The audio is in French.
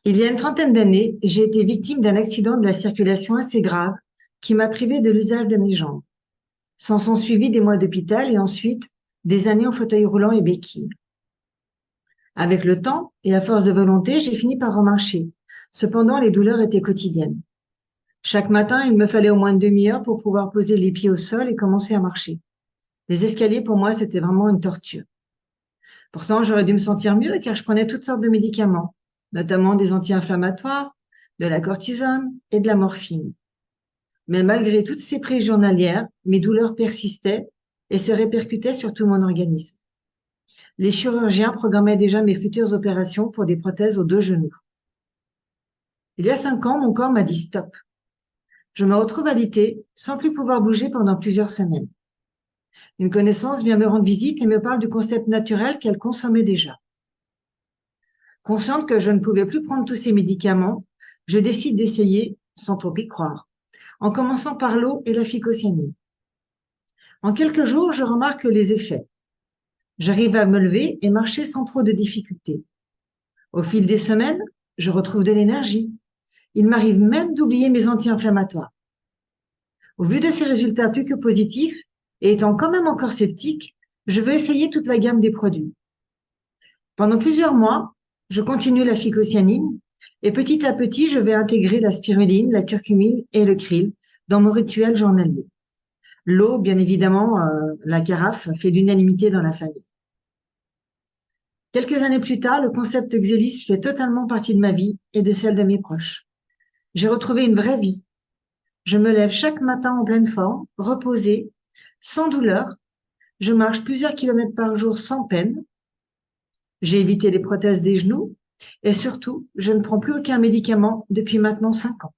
Il y a une trentaine d'années, j'ai été victime d'un accident de la circulation assez grave qui m'a privé de l'usage de mes jambes. S'en sont suivis des mois d'hôpital et ensuite des années en fauteuil roulant et béquille. Avec le temps et à force de volonté, j'ai fini par remarcher. Cependant, les douleurs étaient quotidiennes. Chaque matin, il me fallait au moins une demi-heure pour pouvoir poser les pieds au sol et commencer à marcher. Les escaliers, pour moi, c'était vraiment une torture. Pourtant, j'aurais dû me sentir mieux car je prenais toutes sortes de médicaments, notamment des anti-inflammatoires, de la cortisone et de la morphine. Mais malgré toutes ces prises journalières, mes douleurs persistaient et se répercutaient sur tout mon organisme. Les chirurgiens programmaient déjà mes futures opérations pour des prothèses aux deux genoux. Il y a 5 ans, mon corps m'a dit stop. Je me retrouve alitée, sans plus pouvoir bouger pendant plusieurs semaines. Une connaissance vient me rendre visite et me parle du concept naturel qu'elle consommait déjà. Consciente que je ne pouvais plus prendre tous ces médicaments, je décide d'essayer, sans trop y croire, en commençant par l'eau et la phycocyanine. En quelques jours, je remarque les effets. J'arrive à me lever et marcher sans trop de difficultés. Au fil des semaines, je retrouve de l'énergie. Il m'arrive même d'oublier mes anti-inflammatoires. Au vu de ces résultats plus que positifs, et étant quand même encore sceptique, je veux essayer toute la gamme des produits. Pendant plusieurs mois, je continue la phycocyanine et petit à petit, je vais intégrer la spiruline, la curcumine et le krill dans mon rituel journalier. L'eau, bien évidemment, la carafe fait l'unanimité dans la famille. Quelques années plus tard, le concept Xelis fait totalement partie de ma vie et de celle de mes proches. J'ai retrouvé une vraie vie. Je me lève chaque matin en pleine forme, reposée, sans douleur. Je marche plusieurs kilomètres par jour sans peine. J'ai évité les prothèses des genoux et surtout, je ne prends plus aucun médicament depuis maintenant 5 ans.